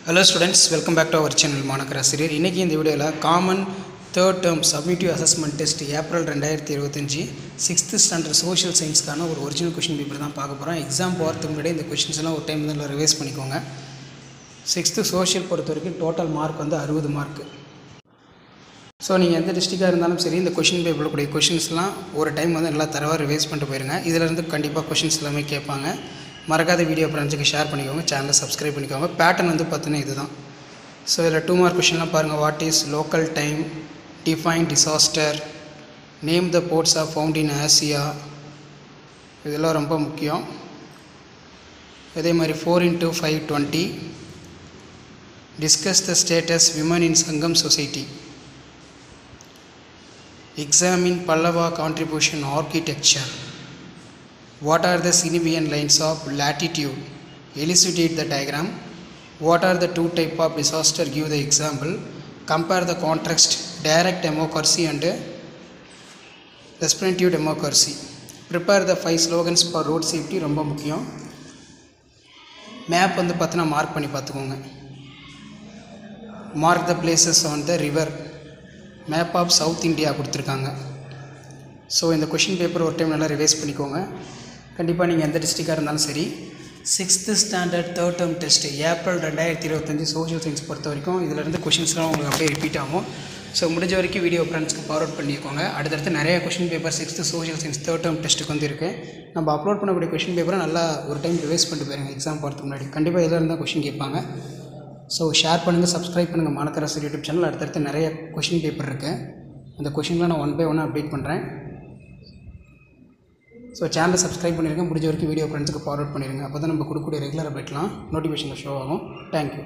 Hello students, welcome back to our channel Manakar Asiriyar. இன்னைக்கு இந்த வீடியோல common third term summative assessment test April 2025 6th standard social science கான ஒரு original question paper தான் பார்க்க போறோம். எக்ஸாம் போறதுக்கு முன்னாடி இந்த क्वेश्चंस எல்லாம் ஒரு டைம் நல்லா ரிவைஸ் பண்ணிக்கோங்க. 6th social பொறுத்தவரைக்கும் டோட்டல் மார்க் வந்து 60 மார்க். ஸோ நீங்கள் எந்த டிஸ்ட்ரிக்டாக இருந்தாலும் சரி இந்த கொஷின் பேப்பரில் கூடிய கொஷின்ஸ்லாம் ஒரு டைம் வந்து நல்லா தரவாக ரிவைஸ் பண்ணிட்டு போயிருங்க. இதிலேருந்து கண்டிப்பாக கொஷின்ஸ் எல்லாமே கேட்பாங்க. மறக்காத வீடியோ ஃப்ரெண்ட்ஸுக்கு ஷேர் பண்ணிக்கோங்க, சேனலை சப்ஸ்கிரைப் பண்ணிக்கோங்க. பேட்டர்ன் வந்து பார்த்தீங்கன்னா இதுதான். ஸோ இதில் 2 மார்க் கொஷின்லாம் பாருங்கள். What is local time, define disaster, name the ports of found in Asia, இதெல்லாம் ரொம்ப முக்கியம். இதே மாதிரி 4x5 20, discuss the status women in Sangam society, examine Pallava contribution architecture, what are the significant lines of latitude, elucidate the diagram, what are the two type of disaster, give the example, compare the contrast direct democracy and representative democracy, prepare the 5 slogans for road safety. ரொம்ப முக்கியம். Map வந்து பார்த்தீங்கன்னா mark பண்ணி பார்த்துக்கோங்க. Mark the places on the river. Map of south India கொடுத்துருக்காங்க. So இந்த question paper ஒரு time நல்லா ரிவைஸ் பண்ணிக்கோங்க. கண்டிப்பாக நீங்கள் எந்த டிஸ்ட்ரிக்டாக இருந்தாலும் சரி 6th standard third term test April 2025 social science பொறுத்த வரைக்கும் இதிலேருந்து கொஷின்ஸ்லாம் உங்களுக்கு அப்படியே ரிப்பீட் ஆகும். ஸோ முடிஞ்ச வரைக்கும் வீடியோ ஃப்ரெண்ட்ஸ்க்கு ஃபார்வர்ட் பண்ணிக்கோங்க. அடுத்தடுத்து நிறைய question paper 6th social science third term டெஸ்ட்டுக்கு வந்து இருக்குது. நம்ம அப்லோட் பண்ணக்கூடிய கொஷின் பேப்பரை நல்லா ஒரு டைம் ரிவைஸ் பண்ணிட்டு போயிருங்க. எக்ஸாம் போகிறதுக்கு முன்னாடி கண்டிப்பாக எதில் இருந்தால் கொஷின் கேட்பாங்க. ஸோ ஷேர் பண்ணுங்கள், சப்ஸ்கிரைப் பண்ணுங்கள் மாணக்கர் ஆசிரியர் யூடியூப் சேனல். அடுத்தடுத்து நிறைய கொஷின் பேப்பர் இருக்குது. அந்த கொஷின்லாம் நான் 1 by 1 அப்டேட் பண்ணுறேன். ஸோ சேனலை சப்ஸ்கிரைப் பண்ணிடுங்க. முடிஞ்ச வரைக்கும் வீடியோ ஃப்ரெண்ட்ஸுக்கு ஃபார்வர்ட் பண்ணிடுங்க. அப்போ தான் நம்ம கொடுக்கக்கூடிய ரெகுலர் அப்டேட்லாம் நோட்டிஃபிகேஷனில் ஷோ ஆகும். Thank you.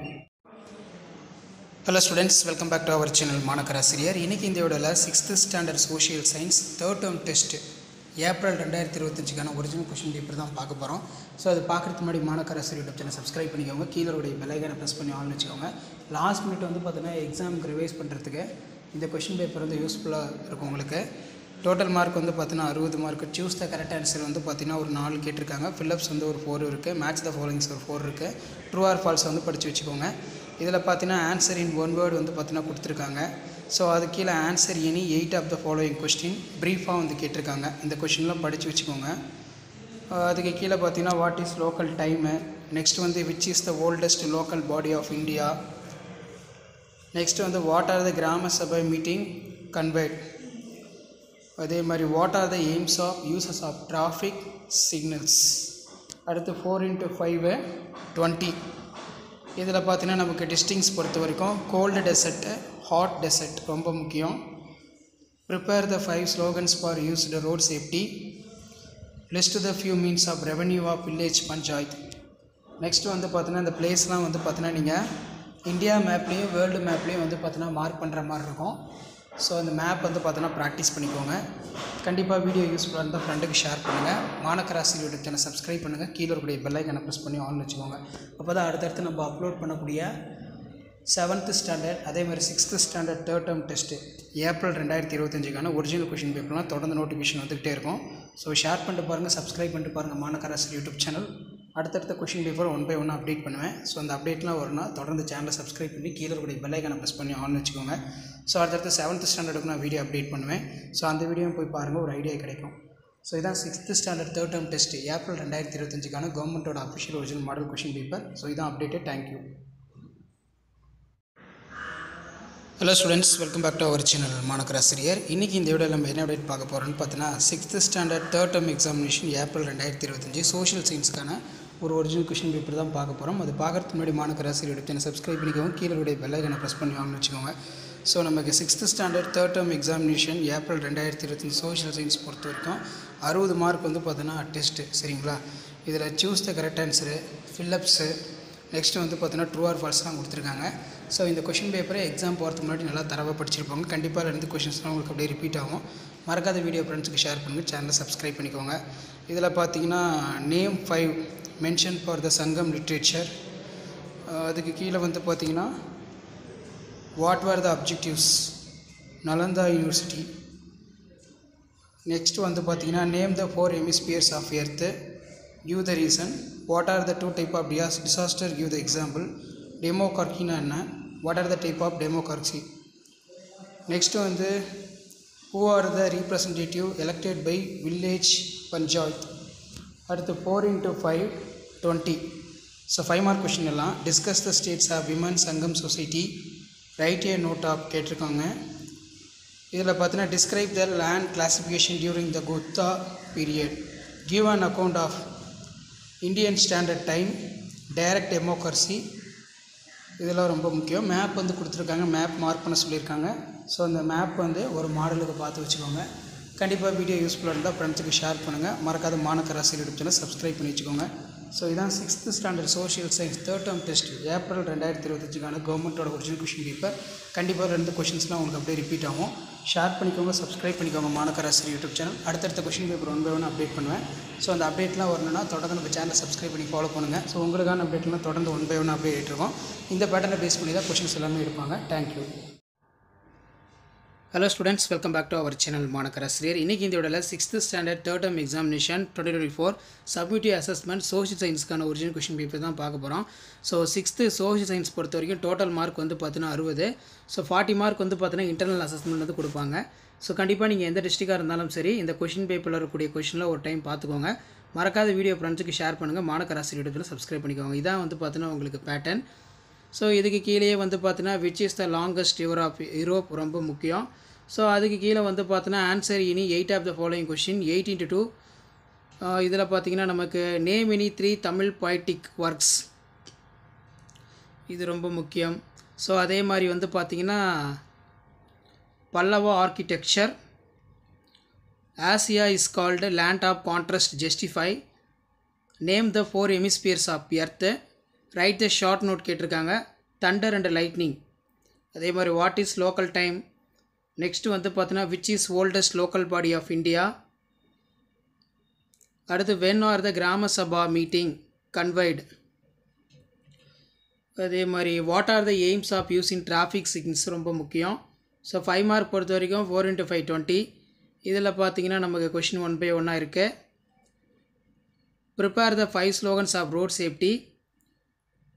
Hello students, welcome back to our channel மாணக்கர் ஆசிரியர். இன்றைக்கி இந்த வீடியோவில் 6th standard social science third term test April 2025 original question paper தான் பார்க்க போகிறோம். ஸோ அது பார்க்குறதுக்கு முன்னாடி மாணக்கர் ஆசிரியர் யூடியூப் சேனல் சப்ஸ்கிரைப் பண்ணிக்கோங்க. கீழே பெல் ஐகானை ப்ரெஸ் பண்ணி ஆன் வச்சுக்கோங்க. லாஸ்ட் மினிட் வந்து பார்த்தீங்கன்னா எக்ஸாமுக்கு ரிவைஸ் பண்ணுறதுக்கு இந்த கொஷின் பேப்பர் வந்து யூஸ்ஃபுல்லாக இருக்கும் உங்களுக்கு. டோட்டல் மார்க் வந்து பார்த்தீங்கன்னா 60 mark. Choose the correct answer வந்து பார்த்தீங்கன்னா ஒரு 4 கேட்டிருக்காங்க. ஃபில்லப்ஸ் வந்து ஒரு 4 இருக்குது. மேட்ச் த ஃபாலோயிங்ஸ் ஒரு 4 இருக்குது. ட்ரூ ஆர் ஃபால்ஸ் வந்து படித்து வச்சுக்கோங்க. இதில் பார்த்தீங்கன்னா ஆன்சர் இன் 1 வேர்டு வந்து பார்த்தீங்கன்னா கொடுத்துருக்காங்க. ஸோ அது கீழே answer any 8 of the following question ப்ரீஃபாக வந்து கேட்டிருக்காங்க. இந்த கொஷின்லாம் படித்து வச்சுக்கோங்க. அதுக்கு கீழே பார்த்தீங்கன்னா what is local time, next வந்து which is the oldest local body of India, next வந்து வாட் ஆர் த கிராம சபை மீட்டிங் கன்வெர்ட், அதே மாதிரி what are the aims of uses of traffic signals. அடுத்து 4x5 20. இதில் பார்த்தீங்கன்னா நமக்கு டிஸ்டிங்ஸ் பொறுத்த வரைக்கும் கோல்டு டெசர்ட்டு, ஹாட் டெசர்ட் ரொம்ப முக்கியம். Prepare the 5 slogans for used road safety, list the few means of revenue of village panchayat. Next வந்து பார்த்தீங்கன்னா இந்த பிளேஸ்லாம் வந்து பார்த்தீங்கன்னா நீங்கள் இந்தியா மேப்லேயும் வேர்ல்டு மேப்லேயும் வந்து பார்த்தீங்கன்னா மார்க் பண்ணுற மாதிரி இருக்கும். ஸோ அந்த மேப் வந்து பார்த்தீங்கன்னா ப்ராக்டிஸ் பண்ணிக்கோங்க. கண்டிப்பாக வீடியோ யூஸ்ஃபுல்லாக இருந்தால் ஃப்ரெண்டுக்கு ஷேர் பண்ணுங்கள். மாணக்கர் ஆசிரியர் யூடியூப் சேனல் சப்ஸ்கிரைப் பண்ணுங்கள். கீழே இருக்கக்கூடிய பெல் ஐகானை ப்ரெஸ் பண்ணி ஆன் வச்சுக்கோங்க. அப்போ தான் அடுத்தடுத்து நம்ம அப்லோட் பண்ணக்கூடிய 7th ஸ்டாண்டர்ட் அதே மாதிரி 6th standard third term test April 2025 original question பேப்பர்லாம் தொடர்ந்து நோட்டிஃபிகேஷன் வந்துகிட்டே இருக்கும். ஸோ ஷேர் பண்ணிட்டு பாருங்கள், சப்ஸ்கிரைப் பண்ணிட்டு பாருங்கள் மாணக்கர் ஆசிரியர் யூடியூப் சேனல். அடுத்தடுத்த கொஷின் பேப்பர் 1 by 1 அப்டேட் பண்ணுவேன். ஸோ அந்த அப்டேட்லாம் வரும்னா தொடர்ந்து சேனலை சப்ஸ்கிரைப் பண்ணி கீழே இருக்கக்கூடிய பெல் ஐகானை ப்ரெஸ் பண்ணி ஆன் வச்சுக்கோங்க. ஸோ அடுத்தடுத்து 7th ஸ்டாண்டர்டுக்கு நான் வீடியோ அப்டேட் பண்ணுவேன். ஸோ அந்த வீடியோ போய் பாருங்கள், ஒரு ஐடியா கிடைக்கும். ஸோ இதான் 6th standard third term test April 2025 கவர்மெண்ட்டோட official original model question paper. So இதான் update. Thank you. Hello students, welcome back to our channel மாணக்கர் ஆசிரியர். இன்றைக்கி இந்த வீடியோவில் நம்ம என்ன அப்டேட் பார்க்க போகிறோன்னு பார்த்தீங்கன்னா 6th standard third term examination April 2025 social சயின்ஸுக்கான ஒரு ஒரிஜினல் கொஷின் பேப்பர் தான் பார்க்க போகிறோம். அது பார்க்குறதுக்கு முன்னாடி மாணக்கர் ஆசிரியர் சேனல் சப்ஸ்கிரைப் பண்ணிக்கோங்க. கீழே பெல் ஐகானை ப்ரெஸ் பண்ணி வாங்க வச்சுக்கோங்க. ஸோ நமக்கு 6th standard third term examination April 2025 social science பொறுத்த வரைக்கும் 60 மார்க் வந்து பார்த்தீங்கன்னா டெஸ்ட்டு. சரிங்களா? இதில் choose the correct answer, fill-ups, next வந்து பார்த்தீங்கன்னா ட்ரூ ஆர் ஃபால்ஸ் தான் கொடுத்துருக்காங்க. ஸோ இந்த கொஷின் பேப்பரை எக்ஸாம் போகிறதுக்கு முன்னாடி நல்லா தரவாக படிச்சிருப்பாங்க. கண்டிப்பாக ரெண்டு கொஷின்ஸ்லாம் உங்களுக்கு அப்படியே ரிப்பீட் ஆகும். மறக்காத வீடியோ ஃப்ரெண்ட்ஸுக்கு ஷேர் பண்ணுங்கள், சேனலை சப்ஸ்கிரைப் பண்ணிக்கோங்க. இதில் பார்த்தீங்கன்னா நேம் 5 மென்ஷன் ஃபார் த சங்கம் லிட்ரேச்சர். அதுக்கு கீழே வந்து பார்த்தீங்கன்னா what are the objectives Nalanda university. Next வந்து பார்த்தீங்கன்னா name the 4 hemispheres of earth, give the reason, what are the 2 type of disaster, give the example, டெமோக்ராசினா என்ன, what are the type of democracy. Next வந்து who are the representative elected by village panchayat. அடுத்து 4 into 5 20. So 5 mark question எல்லாம். Discuss the status of women Sangam society, write a note of கேட்டிருக்காங்க. இதில் பார்த்தீங்கன்னா describe the land classification during the Gupta period, give an account of Indian standard time, direct democracy. இதெல்லாம் ரொம்ப முக்கியம். Map வந்து கொடுத்துருக்காங்க, map mark பண்ண சொல்லியிருக்காங்க. ஸோ அந்த மேப் வந்து ஒரு மாடலுக்கு பார்த்து வச்சுக்கோங்க. கண்டிப்பாக வீடியோ யூஸ்ஃபுல்லாக இருந்தால் ஃப்ரெண்ட்ஸுக்கு ஷேர் பண்ணுங்கள். மறக்காத மாணக்கராசி யூடியூப் சேனல் சப்ஸ்கிரைப் பண்ணி வச்சுக்கோங்க. ஸோ இதான் 6th standard social science 3rd term test April 2025 கவர்மெண்ட்டோட ஒரிஜினல் கொஷின் பேப்பர். கண்டிப்பாக 2 கொஷின்ஸ்லாம் உங்களுக்கு அப்படியே ரிப்பீட் ஆகும். ஷேர் பண்ணிக்கோங்க, சப்ஸ்கிரைப் பண்ணிக்கோங்க மாணக்கராசி யூடியூப் சேனல். அடுத்தடுத்த கொஷின் பேப்பர் 1 by 1 அப்டேட் பண்ணுவேன். ஸோ அந்த அப்டேட்லாம் வரணும்னா தொடர்ந்து நம்ம சேனலை சப்ஸ்கிரைப் பண்ணி ஃபாலோ பண்ணுங்கள். ஸோ உங்களுக்கான அப்டேட்லாம் தொடர்ந்து 1 by 1 அப்டேட் இருக்கும். இந்த பேட்டர்னை பேஸ் பண்ணி தான் கொஷின்ஸ் எல்லாமே எடுப்பாங்க. Thank you. Hello students, welcome back to our channel மாணக்கராசிரியர். இன்றைக்கி இந்த விடல 6th standard 3rd term examination 2024 summative assessment social சயின்ஸ்க்கான ஒரிஜினல் கொஷின் பேப்பர் தான் பார்க்க போகிறோம். ஸோ 6th சோஷியல் சயின்ஸ் பொறுத்த வரைக்கும் டோட்டல் மார்க் வந்து பார்த்தீங்கன்னா 60. ஸோ 40 மார்க் வந்து பார்த்தீங்கன்னா இன்டர்னல் அசஸ்மெண்ட் வந்து கொடுப்பாங்க. ஸோ கண்டிப்பாக நீங்கள் எந்த டிஸ்ட்ரிக்டாக இருந்தாலும் சரி இந்த கொஷின் பேப்பரில் இருக்கக்கூடிய கொஷினில் ஒரு டைம் பார்த்துக்கோங்க. மறக்காத வீடியோ ஃப்ரெண்ட்ஸுக்கு ஷேர் பண்ணுங்கள். மாணக்கராசி யூடியூப்பில் சப்ஸ்கிரைப் பண்ணிக்கோங்க. இதான் வந்து பார்த்தீங்கன்னா உங்களுக்கு பேட்டர்ன். ஸோ இதுக்கு கீழே வந்து பார்த்தீங்கன்னா which is the longest river of Europe ரொம்ப முக்கியம். ஸோ அதுக்கு கீழே வந்து பார்த்தீங்கன்னா answer any 8 of the following question 8 into 2. இதில் பார்த்தீங்கன்னா நமக்கு நேம் இனி 3 தமிழ் பொய்டிக் ஒர்க்ஸ், இது ரொம்ப முக்கியம். ஸோ அதே மாதிரி வந்து பார்த்தீங்கன்னா Pallava architecture, Asia is called land of contrast, justify, name the 4 hemispheres of earth, write the short note கேட்டிருக்காங்க, தண்டர் அண்ட் லைட்னிங். அதே மாதிரி what is local time. Next வந்து பார்த்தீங்கன்னா which is oldest local body of India. அடுத்து when are the gram sabha meeting convened. அதே மாதிரி what are the aims of using traffic signals ரொம்ப முக்கியம். ஸோ 5 மார்க் பொறுத்த வரைக்கும் 4 into 5 20. இதில் பார்த்தீங்கன்னா நமக்கு கொஷின் 1 by 1 இருக்குது. Prepare the 5 slogans of road safety.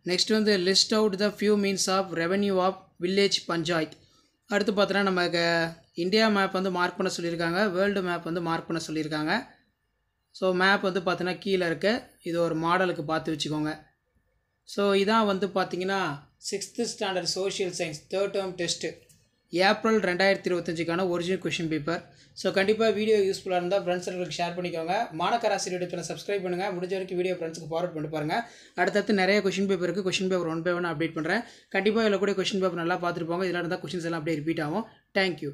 Next வந்து list out the few means of revenue of village panchayat. அடுத்து பார்த்தோன்னா நமக்கு இந்தியா மேப் வந்து மார்க் பண்ண சொல்லியிருக்காங்க, வேர்ல்டு மேப் வந்து மார்க் பண்ண சொல்லியிருக்காங்க. ஸோ மேப் வந்து பார்த்தீங்கன்னா கீழே இருக்க இது ஒரு மாடலுக்கு பார்த்து வச்சுக்கோங்க. ஸோ இதான் வந்து பார்த்தீங்கன்னா 6th standard social science 3rd term test April 2025 original question paper. So கண்டிப்பாக வீடியோ யூஸ்ஃபுல்லாக இருந்தால் ஃப்ரெண்ட்ஸுங்களுக்கு ஷேர் பண்ணிக்கோங்க. மாணக்கராசி யூடியூப் சப்ஸ்கிரைப் பண்ணுங்கள். முடிஞ்ச வரைக்கும் வீடியோ ஃப்ரெண்ட்ஸுக்கு ஃபார்வர்ட் பண்ணி பாருங்கள். அடுத்தடுத்து நிறைய கொஷின் பேப்பர் இருக்குது. கொஷின் பேப்பர் 1 by 1 அப்டேட் பண்ணுறேன். கண்டிப்பாக இதில் கூட கொஷின் பேப்பர் நல்லா பார்த்துருப்பாங்க. இதில் இருந்தால் கொஷின்ஸ் எல்லாம் அப்படியே ரிப்பீட் ஆகும். Thank you.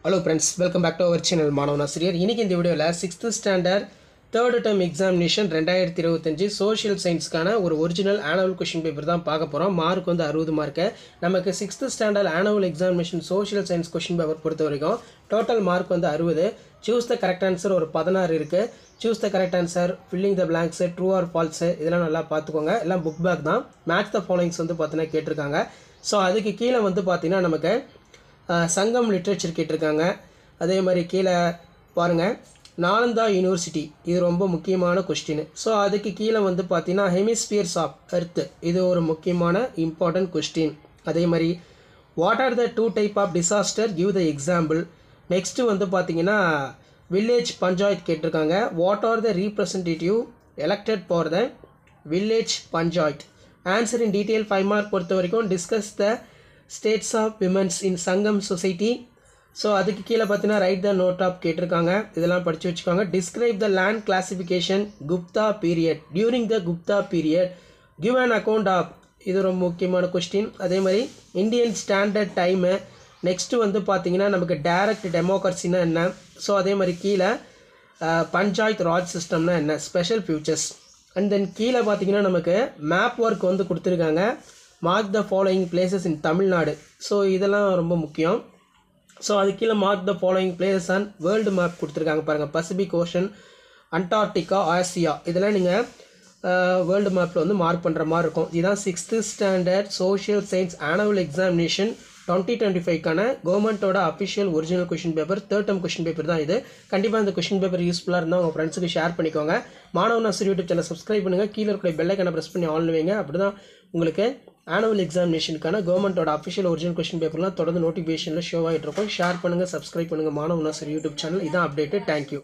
Hello friends, welcome back to our channel மாணவனாசிரியர். இன்றைக்கி இந்த வீடியோவில் 6th standard 3rd term examination 2025 social சயின்ஸ்க்கான ஒரு ஒரிஜினல் ஆனுவல் கொஷின் பேப்பர் தான் பார்க்க போகிறோம். மார்க் வந்து 60 மார்க்கு. நமக்கு 6th standard annual examination social science question paper பொறுத்த வரைக்கும் டோட்டல் மார்க் வந்து 60. சூஸ் த கரெக்ட் ஆன்சர் ஒரு 16 இருக்குது. Choose the correct answer, filling the blanks, true R falls, இதெல்லாம் நல்லா பார்த்துக்கோங்க. எல்லாம் புக் பேக் தான். மேட்ச் த ஃபாலோயிங்ஸ் வந்து பார்த்தீங்கன்னா கேட்டிருக்காங்க. ஸோ அதுக்கு கீழே வந்து பார்த்தீங்கன்னா நமக்கு சங்கம் லிட்ரேச்சர் கேட்டிருக்காங்க. அதே மாதிரி கீழே பாருங்கள் நாலந்தா யூனிவர்சிட்டி, இது ரொம்ப முக்கியமான கொஸ்டின். ஸோ அதுக்கு கீழே வந்து பார்த்தீங்கன்னா ஹெமிஸ்பியர்ஸ் ஆஃப் எர்த், இது ஒரு முக்கியமான இம்பார்ட்டன்ட் கொஸ்டின். அதே மாதிரி what are the 2 type of disaster, give the example. Next வந்து பார்த்தீங்கன்னா வில்லேஜ் பஞ்சாயத் கேட்டிருக்காங்க. What are the representative elected for the village panchayat. Answer in detail 5 mark பொறுத்த வரைக்கும் discuss the status of womens in Sangam society. So அதுக்கு கீழே பார்த்தீங்கன்னா right the note of கேட்டிருக்காங்க. இதெல்லாம் படித்து வச்சுக்கோங்க. Describe the land classification Gupta period, during the Gupta period, give an account of, இது ரொம்ப முக்கியமான கொஸ்டின். அதே மாதிரி இந்தியன் ஸ்டாண்டர்ட் டைமு. நெக்ஸ்ட்டு வந்து பார்த்தீங்கன்னா நமக்கு டைரக்ட் டெமோக்ரஸினா என்ன. ஸோ அதே மாதிரி கீழே பஞ்சாயத் ராஜ் சிஸ்டம்னா என்ன, ஸ்பெஷல் ஃபியூச்சர்ஸ். அண்ட் தென் கீழே பார்த்தீங்கன்னா நமக்கு மேப் ஒர்க் வந்து கொடுத்துருக்காங்க. Mark the following places in Tamil Nadu. So இதெல்லாம் ரொம்ப முக்கியம். ஸோ அது கீழே mark the following places and world map கொடுத்துருக்காங்க பாருங்கள். பசிபிக் ஓஷன், அண்டார்டிகா, ஆசியா, இதெல்லாம் நீங்கள் வேர்ல்டு மேப்பில் வந்து மார்க் பண்ணுற மாதிரி இருக்கும். இதுதான் 6th standard social science annual examination 2025க்கான கவர்மெண்ட்டோட official original question paper third term question paper தான் இது. கண்டிப்பாக இந்த கொஷின் பேப்பர் யூஸ்ஃபுல்லாக இருந்தால் உங்கள் ஃப்ரெண்ட்ஸுக்கு ஷேர் பண்ணிக்கோங்க. மாணவன் ஆசிரியர் யூடியூப் சேனல் சப்ஸ்கிரைப் பண்ணுங்கள். கீழே இருக்கிற பெல் ஐக்கானை ப்ரெஸ் பண்ணி ஆன் வைங்க. அப்படி தான் உங்களுக்கு ஆனுவல் எக்ஸாமினேஷனுக்கான கவர்மெண்ட்டோட அஃபிஷியல் ஒரிஜினல் கொஷின் பேப்பர்லாம் தொடர்ந்து நோட்டிஃபிகேஷனில் ஷோ ஆகிட்டு இருக்கும். ஷேர் பண்ணுங்கள், சப்ஸ்கிரைப் பண்ணுங்கள் மாணவன் ஆசிரியர் யூடியூப் சேனல். இதான் அப்டேட்டு. தேங்க்யூ.